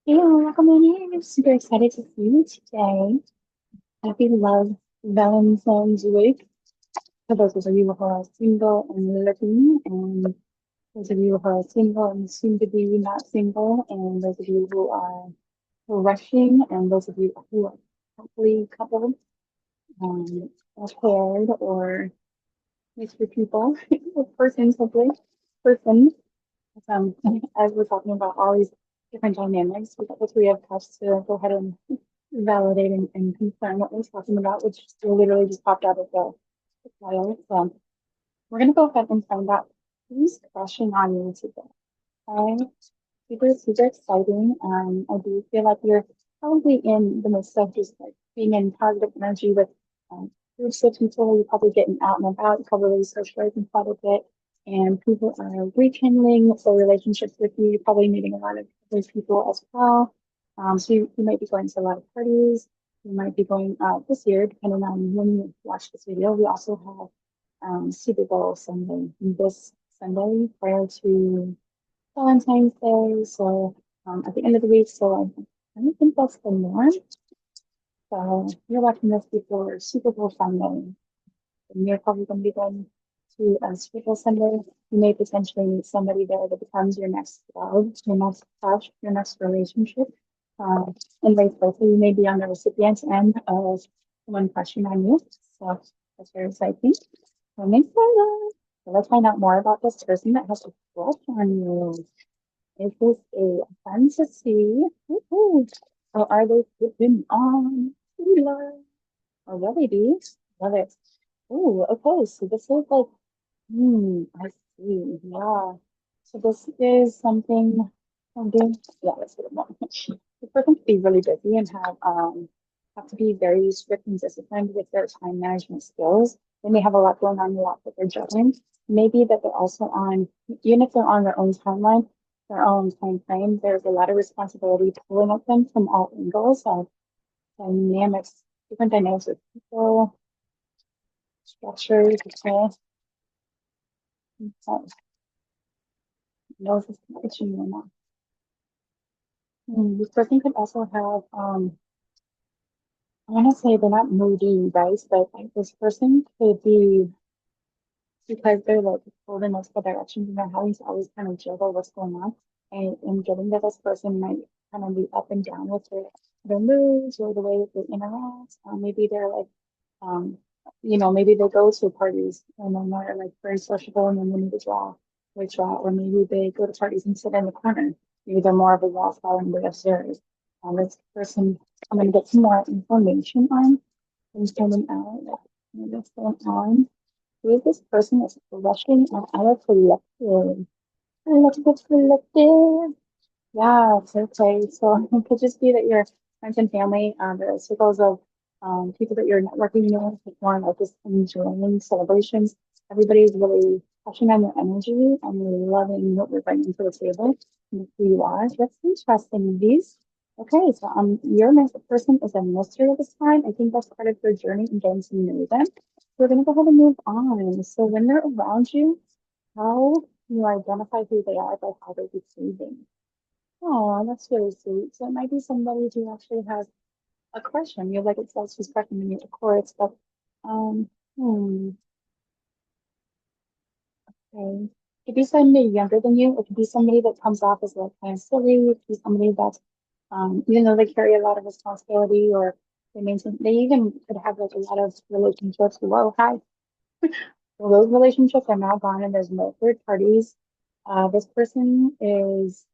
Hey, welcome in. I'm super excited to see you today. Happy Love Valentine's Week. For those of you who are single and looking, and those of you who are single and soon to be not single, and those of you who are rushing, and those of you who are happily coupled, or paired, or mixed with people, with persons, hopefully, person. As we're talking about all these different dynamics, we got the three of cups to go ahead and validate and confirm what we're talking about, which literally just popped out of the file. So we're gonna go ahead and find out who's crushing on you today. Okay, super, super exciting. I do feel like you're probably in the midst of just like being in positive energy with groups of people. You're probably getting out and about, you're probably socializing quite a bit, and people are rekindling their relationships with you. You're probably meeting a lot of those people as well. So you might be going to a lot of parties. You might be going this year, depending on when you watch this video. We also have Super Bowl Sunday this Sunday prior to Valentine's Day, so at the end of the week, so I don't think that's the norm. So if you're watching this before Super Bowl Sunday, and you're probably going to be going to a Super Bowl Sunday. You may potentially meet somebody there that becomes your next love, your next crush, your next relationship. And vice versa, you may be on the recipient end of someone crushing on you. So that's very exciting. So I'm excited. So let's find out more about this person that has a crush on you. Is this a fantasy? Woo-hoo. Or are they flipping on true love? Or will they be? Love it. Oh, okay. So this is like, I see. Yeah. So this is something, yeah, let's get it more. The person could be really busy and have to be very strict and disciplined with their time management skills. They may have a lot going on, a lot that they're juggling. Maybe that they're also on, even if they're on their own timeline, their own time frame, there's a lot of responsibility pulling at them from all angles of dynamics, different dynamics with people, structures, okay. So, knows this connection or not. This person could also have, I want to say they're not moody, right? But like this person could be because they're like pulled in multiple directions and they're having to always kind of juggle what's going on. And getting that this person might kind of be up and down with their moods or the way that they interact. Maybe they're like, um, maybe they go to parties and then they're like very sociable and then they need to withdraw, or maybe they go to parties and sit in the corner. Maybe they're more of a wallflower and they observe. This person, I'm going to get some more information on who's coming out, what's going on. Who is this person that's rushing out of collective? Collective. Yeah, it's okay. So it could just be that your friends and family, the circles of people that you're networking with, like more like just enjoying celebrations. Everybody's really touching on your energy and loving what you're bringing to the table and who you are. That's interesting, these. Okay, so your next person is a mystery this time. I think that's part of your journey in getting to know them. We're gonna go ahead and move on. So when they're around you, how you identify who they are by how they're behaving. Oh, that's really sweet. So it might be somebody who actually has a crush on you, like it says she's crushing on you, of course, but um, hmm, okay. It could be somebody younger than you. It could be somebody that comes off as like kind of silly. It could be somebody that, even though they carry a lot of responsibility or they even could have like a lot of relationships. Whoa, hi. Well, those relationships are now gone and there's no third parties. This person is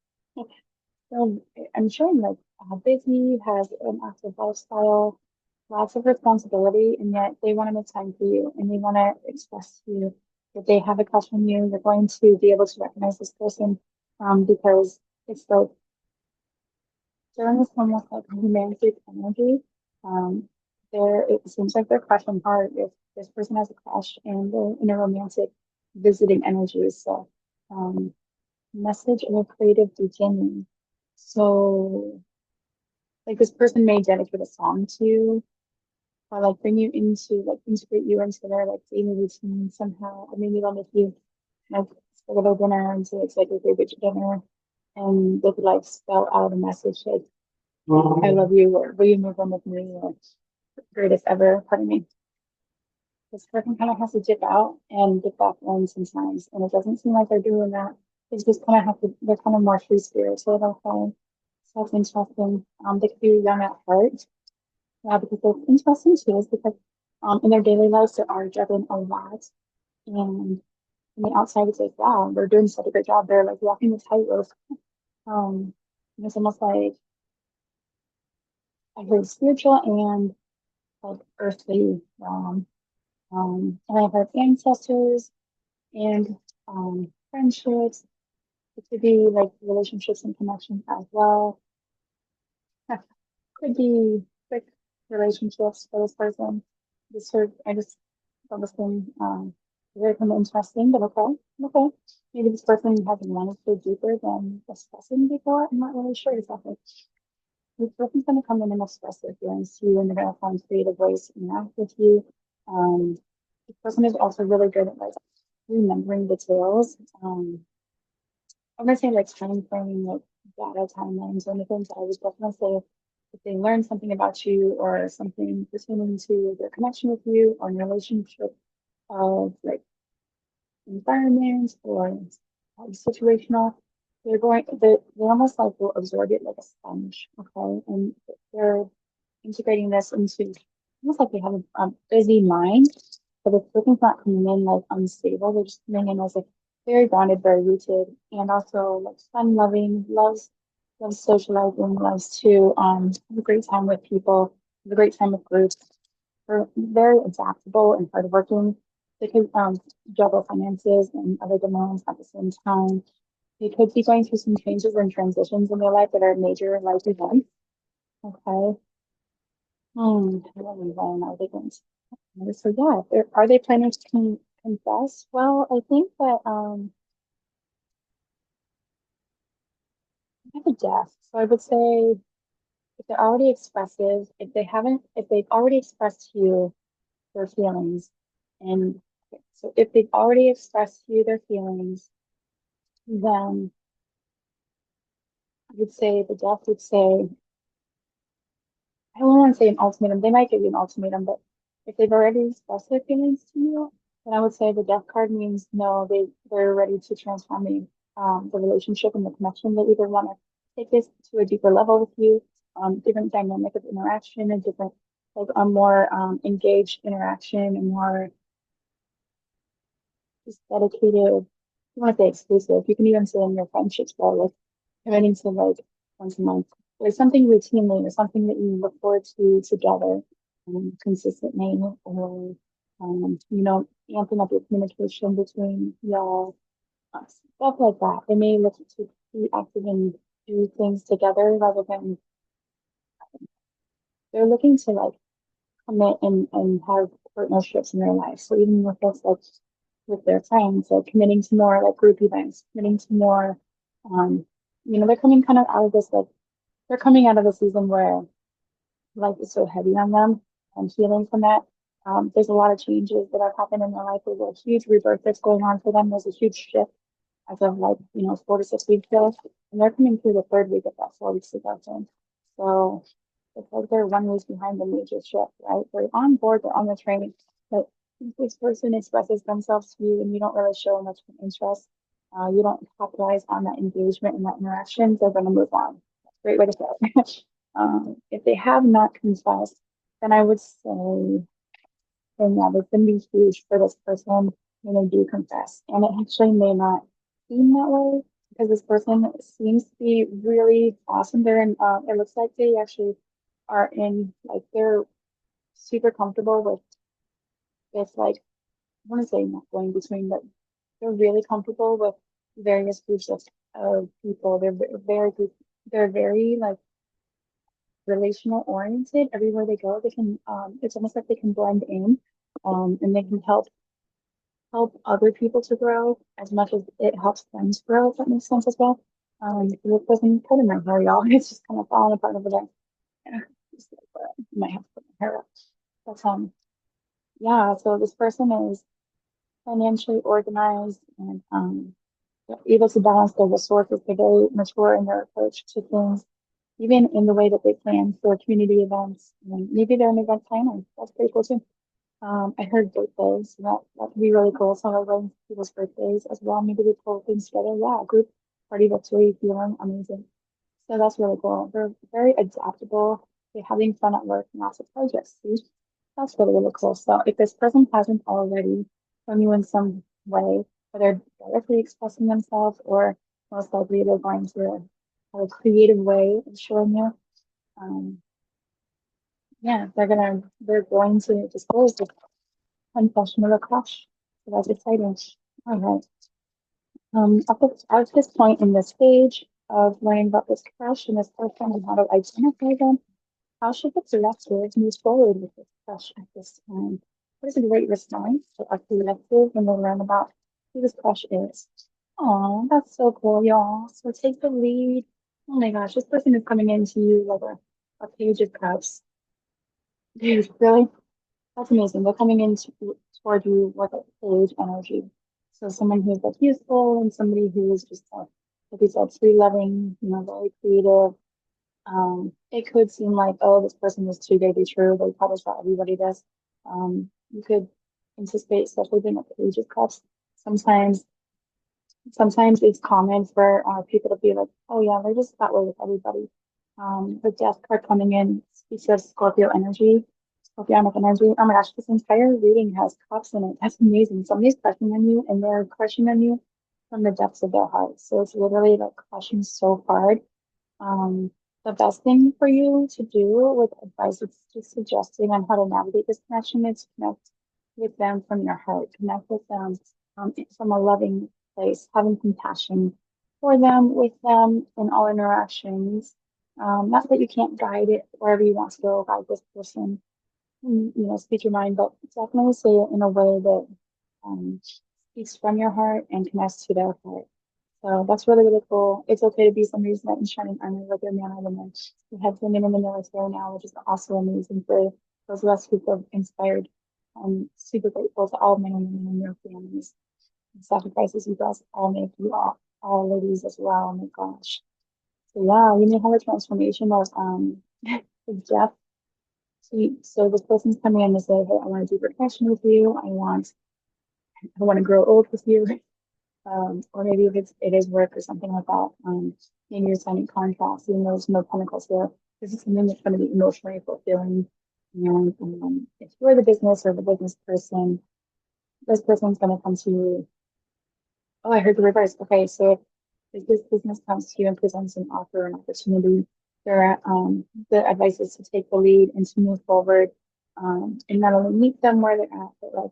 so I'm showing like busy, has an active lifestyle, lots of responsibility, and yet they want to make time for you and they want to express to you that they have a crush on you. You're going to be able to recognize this person because it's like during this almost like romantic energy. Um, it seems like they're crushing hard if this person has a crush and they're in a romantic visiting energy. So, um, message of a creative beginning. So, like this person may dedicate a song to you, or like bring you into like integrate you into their like daily routine somehow, or maybe they'll make you like a little dinner, and so it's like a favorite dinner. and they could like spell out a message like I love you or will you move in with me or greatest ever, pardon me. This person kind of has to dip out and dip back in sometimes, and it doesn't seem like they're doing that. They just kind of have to. They're kind of more free spirited. Okay, so that's interesting. They could be young at heart. Yeah, because it's interesting too is because in their daily lives they are juggling a lot, and on the outside it's like wow they're doing such a great job. They're like walking the tightrope. And it's almost like I heard spiritual and like earthly realm. And I heard ancestors and friendships. It could be like relationships and connections as well. Could be quick relationships for this person. I just thought this thing very kind of interesting, but okay, okay. Maybe this person hasn't wanted to go deeper than this person before. I'm not really sure exactly. This person's going to come in and express their feelings to you, and they're going to find creative ways to interact with you. Um, this person is also really good at like remembering details. I'm gonna say like time frame, like data timelines or anything. So I would definitely say if they learn something about you or something pertaining to their connection with you or your relationship of like environment or situational, they almost like will absorb it like a sponge, okay? And they're integrating this into almost like they have a busy mind, but the person's not coming in like unstable. They're just coming in as like very grounded, very rooted, and also like fun loving, loves socializing, loves to have a great time with people, have a great time with groups. They're very adaptable and hardworking. They could juggle finances and other demands at the same time. They could be going through some changes and transitions in their life that are major life events. Okay. Really well, I think. So yeah, are they planning to confess? Well, I think that I have a death. So I would say if they're already expressive, if they've already expressed to you their feelings, and okay, so if they've already expressed to you their feelings, then I would say the death would say I don't want to say an ultimatum. They might give you an ultimatum, but if they've already expressed their feelings to you, then I would say the death card means no, they're ready to transform the relationship and the connection. They either want to take this to a deeper level with you, different dynamic of interaction, and different like a more engaged interaction and more just dedicated. You want to say exclusive. You can even say in your friendships, though, like committing to like once a month, like something routinely or something that you look forward to together consistently, or amping up your communication between y'all, stuff like that. They may look to be active and do things together rather than they're looking to like commit and have partnerships in their life. So even with us, like with their friends, like committing to more like group events, committing to more, um, they're coming kind of out of this like they're coming out of a season where life is so heavy on them and healing from that. There's a lot of changes that have happened in their life. There's a huge rebirth that's going on for them. There's a huge shift as of like, 4 to 6 weeks ago. And they're coming through the third week of that 4 weeks ago. So it's like they're 1 week behind the major shift, right? They're on board, they're on the train, but if this person expresses themselves to you and you don't really show much of an interest, you don't capitalize on that engagement and that interaction, they're going to move on. That's a great way to say it. If they have not confessed, then I would say, then yeah, this can be huge for this person when they do confess. And it actually may not seem that way because this person seems to be really awesome. It looks like they actually are in, like, they're super comfortable with like, I want to say not going between, but they're really comfortable with various groups of people. They're very like relational oriented. Everywhere they go, it's almost like they can blend in, and they can help other people to grow as much as it helps them to grow, if that makes sense as well. It wasn't put in my hair, y'all. It's just kind of falling apart over there. Yeah, just like, might have to put my hair up. But yeah, so this person is financially organized and able to balance their resources. They're very mature in their approach to things, even in the way that they plan for community events. And maybe they're an event planner. That's pretty cool too. I heard birthdays. That could be really cool. Celebrating people's birthdays as well. Maybe they pull things together. Yeah, group party victory feeling amazing. So that's really cool. They're very adaptable. They're having fun at work and lots of projects. See? That's really, really cool. So if this person hasn't already shown you in some way, whether directly expressing themselves or most likely they're going to have a creative way of showing you, um, yeah, they're going to disclose this confession of a crush. So that's exciting. All right. At this point in this stage of learning about this crush and this person and how to identify them, how should the collective move forward with this crush at this time? What is a great response for a collective when they learn about who this crush is? Oh, that's so cool, y'all. So take the lead. Oh my gosh, this person is coming into you like a page of cups. Dude, really? That's amazing. They're coming in toward you with a page energy. So someone who's like useful and somebody who is just like you said, free loving, very creative. It could seem like, oh, this person is too good to be true. They probably thought everybody does. You could anticipate, especially being a page of cups. Sometimes, sometimes it's common for people to be like, oh yeah, they're just that way with everybody. The death card coming in speaks of Scorpio energy, Scorpionic energy. Oh my gosh, this entire reading has cups in it. That's amazing. Somebody's crushing on you and they're crushing on you from the depths of their heart. So it's literally like crushing so hard. um, the best thing for you to do with advice is just suggesting on how to navigate this connection is connect with them from your heart, connect with them from a loving place, having compassion for them, with them in all interactions. Not that you can't guide it wherever you want to go, guide this person, speak your mind, but definitely say it in a way that speaks from your heart and connects to their heart. So that's really, really cool. It's okay to be somebody's knight in shining armor, whether man or woman. We have women in the military now, which is also amazing for those of us who feel inspired. I'm super grateful to all men and women in your families and sacrifices you guys all make, you all ladies as well. Oh my gosh. So yeah, you may have a transformation of of death. So this person's coming in to say, hey, I want to do progression with you. I want to grow old with you. Or maybe if it is work or something like that. Maybe you're signing contracts, even though there's no chemicals here. This is something that's going to be emotionally fulfilling. And if you're the business or the business person, this person's going to come to you. Oh, I heard the reverse. Okay, so if this business comes to you and presents an offer or an opportunity, the advice is to take the lead and to move forward, and not only meet them where they're at, but like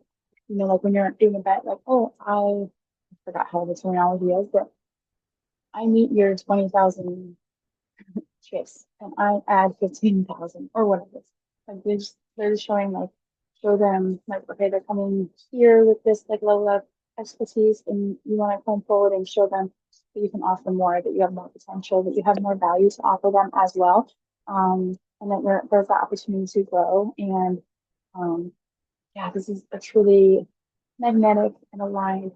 when you're doing a bet, like, oh, I forgot how the terminology is, but I meet your 20,000 trips and I add 15,000 or whatever. Like they're just showing like, show them like, okay, they're coming here with this like level of expertise and you want to come forward and show them that you can offer more, that you have more potential, that you have more value to offer them as well. And that there's that opportunity to grow. And yeah, this is a truly magnetic and aligned,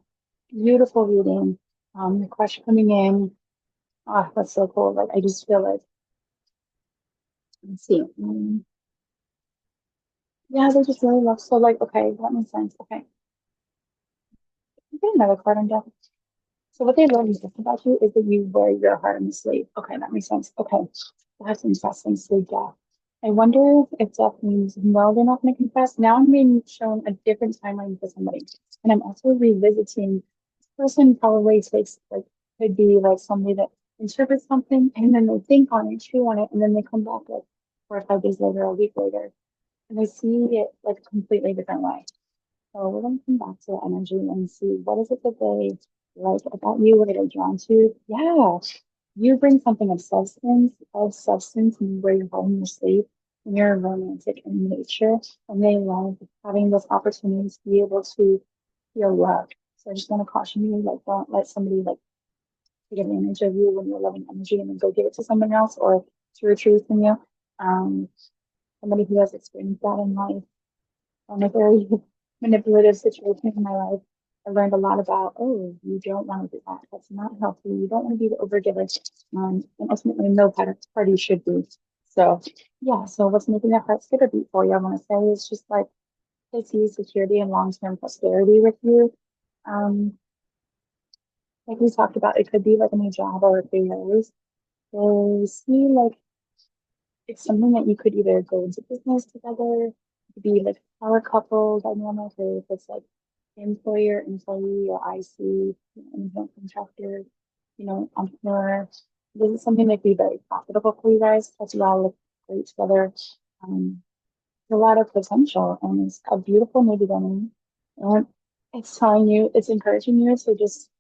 beautiful reading. The question coming in, oh, that's so cool. Like I just feel like, let's see. Yeah, they just really love. So like, okay, that makes sense. Okay, get another card on deck. So what they love most about you is that you wear your heart on your sleeve. Okay, that makes sense. Okay, that's interesting. So yeah, I wonder if death means no, they're not going to confess. Now I'm being shown a different timeline for somebody, and I'm also revisiting. This person probably takes like could be like somebody that interprets something and then they think on it, chew on it, and then they come back like 4 or 5 days later, a week later, and they see it like a completely different way. So we're going to come back to the energy and see what is it that they like about you, what are they drawn to? Yeah, you bring something of substance, and you wear your heart on your sleeve, and you're romantic in nature, and they love having this opportunity to be able to feel love. So I just want to caution you, like, don't let somebody like take advantage of you when you're loving energy and then go give it to someone else or to retrieve from you. Um, Somebody who has experienced that in life on a very manipulative situation in my life. I learned a lot about, oh, you don't want to do that. That's not healthy. You don't want to be the overgiver. And ultimately, no party should be. So, yeah. So, what's making your heart skip a beat for you? I want to say is just like safety, security, and long-term prosperity with you. Um, like we talked about, it could be like a new job or a career. They see like it's something that you could either go into business together, it could be like power couple dynamic, or if it's like employer, employee, or IC, independent contractor, entrepreneur. This is something that could be very profitable for you guys as well, look great together. Um, there's a lot of potential, and it's a beautiful new beginning. And it's telling you, it's encouraging you to just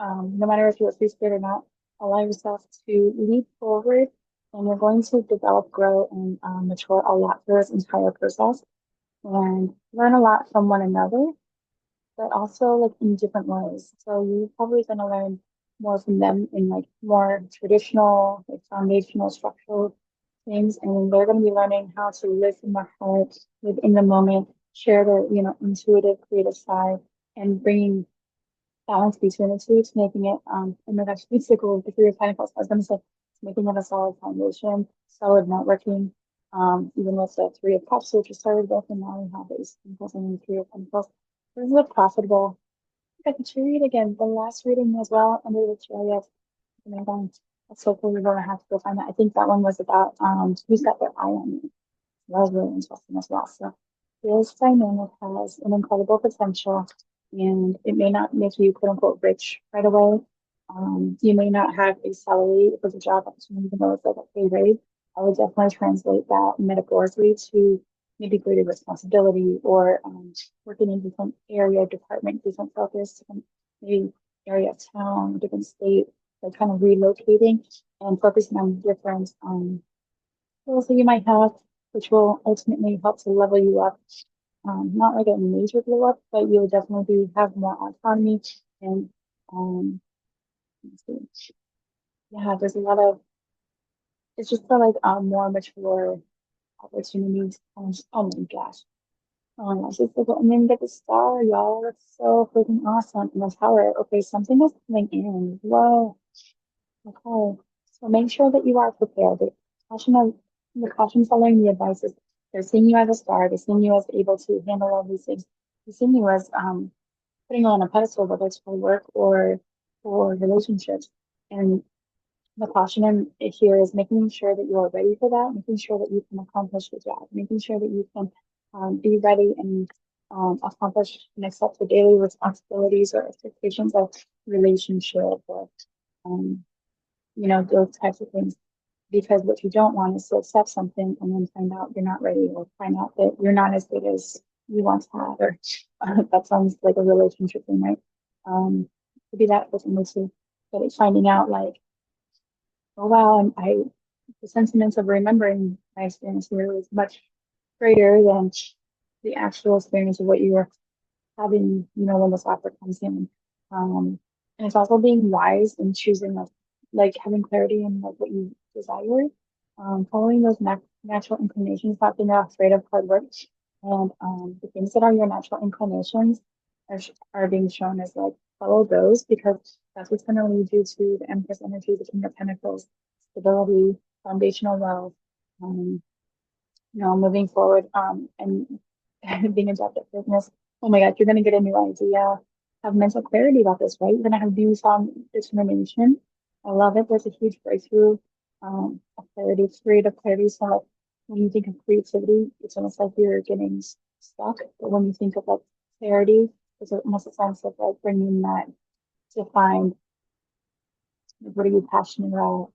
no matter if you're free spirit or not, allow yourself to leap forward and you're going to develop, grow, and mature a lot through this entire process and learn a lot from one another, but also like in different ways. So you're probably going to learn more from them in like more traditional, like foundational, structural things, and they're going to be learning how to live in the heart, live in the moment, share their, intuitive, creative side, and bringing balance between the two. It's making it, oh my gosh, it's like the Three of Pentacles. I was going to say, it's making it a solid foundation, solid networking. Even with the Three of Cups, which is started with, and now we have Ace of Pentacles and the Three of Pentacles. This is a profitable. I could read again the last reading as well under the chariot. And then let's hopefully we're gonna have to go find that. I think that one was about who's got their eye on me. That was really interesting as well. So this dynamic has an incredible potential and it may not make you quote unquote rich right away. You may not have a salary for the job opportunity, even though it's like a pay raise. I would definitely translate that metaphorically to maybe greater responsibility or working in different area, department, different focus, different maybe area of town, different state, like kind of relocating and focusing on different skills that you might have, which will ultimately help to level you up. Not like a major blow up, but you'll definitely have more autonomy and let's see. Yeah, there's a lot of it's just for like more mature opportunities. Oh my gosh. Oh my gosh, it's like, and then get the star, y'all. That's so freaking awesome. And the tower. Okay, something is coming in. Whoa. Okay. So make sure that you are prepared. Caution of the caution following the advice is they're seeing you as a star, they're seeing you as able to handle all these things. They're seeing you as putting you on a pedestal, whether it's for work or for relationships. And the caution here is making sure that you are ready for that, making sure that you can accomplish the job, making sure that you can be ready and accomplish and accept the daily responsibilities or expectations of relationship or um, those types of things. Because what you don't want is to accept something and then find out you're not ready or find out that you're not as good as you once had. Or that sounds like a relationship thing, right? Could be that with me too. But it's finding out like, oh wow, and the sentiments of remembering my experience here was much greater than the actual experience of what you were having, when this offer comes in. Um, and it's also being wise and choosing like having clarity in like what you desire, following those natural inclinations, not being afraid of hard work, and the things that are your natural inclinations are being shown as like follow those because that's what's going to lead you to the Empress energy, the King of Pentacles, stability, foundational wealth, um, moving forward, and being adaptive business. Oh my God, you're gonna get a new idea, have mental clarity about this, right? You're gonna have newfound determination. I love it. There's a huge breakthrough, of clarity, creative clarity. So like, when you think of creativity, it's almost like you're getting stuck. But when you think of like clarity, it's almost a sense of like bringing that to find like, what are you passionate about?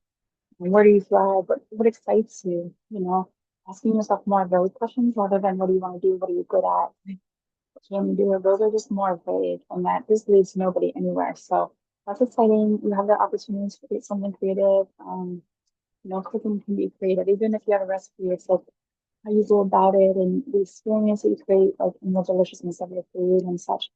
Where do you thrive? What excites you? Asking yourself more of those questions rather than what do you want to do? What are you good at? What can you do? Those are just more vague, and that just leads nobody anywhere. So that's exciting. You have the opportunity to create something creative. Cooking can be creative. Even if you have a recipe, it's like how you go about it and the experience that you create, like in the deliciousness of your food and such.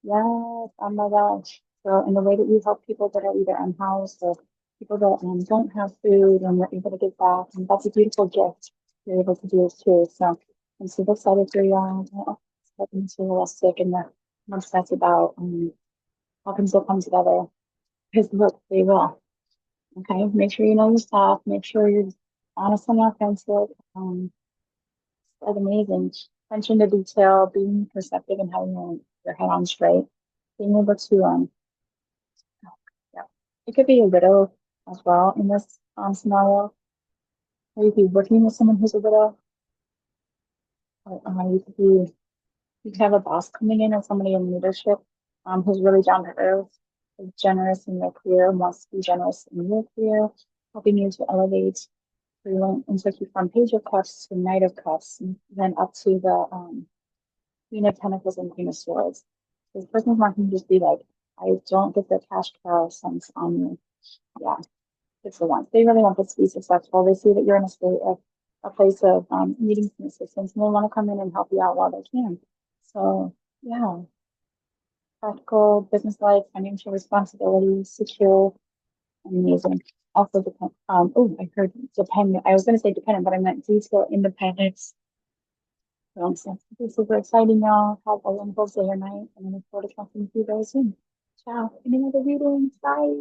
Yes, oh my gosh. So in the way that you help people that are either unhoused or people that don't have food and you're able to give back, and that's a beautiful gift you're able to do too. So I'm super excited for you all. Stepping into realistic and the obsessed about how things will come together. Because look, they will. Okay, make sure you know your stuff. Make sure you're honest and authentic. Like amazing. Attention to detail, being perceptive and having your head on straight. Being able to yeah. It could be a widow as well in this scenario. Or you could be working with someone who's a widow. Or you could have a boss coming in or somebody in leadership who's really down to earth, is generous in their career, wants to be generous in your career, helping you to elevate and took you from Page of Cups to Knight of Cups, and then up to the Queen of Pentacles and Queen of Swords. This person's not going to just be like, I don't get the cash cow sense on you. Yeah, it's the ones. They really want this to be successful. They see that you're in a state of a place of needing some assistance, and they want to come in and help you out while they can. So, yeah, practical, business life, financial responsibility, secure, amazing. Also depend. Oh, I heard dependent. I was going to say dependent, but I meant detail independence. So it's super exciting, y'all. Have a wonderful day or night, and I look forward to talking to you very soon. Ciao. Any other readings? Bye.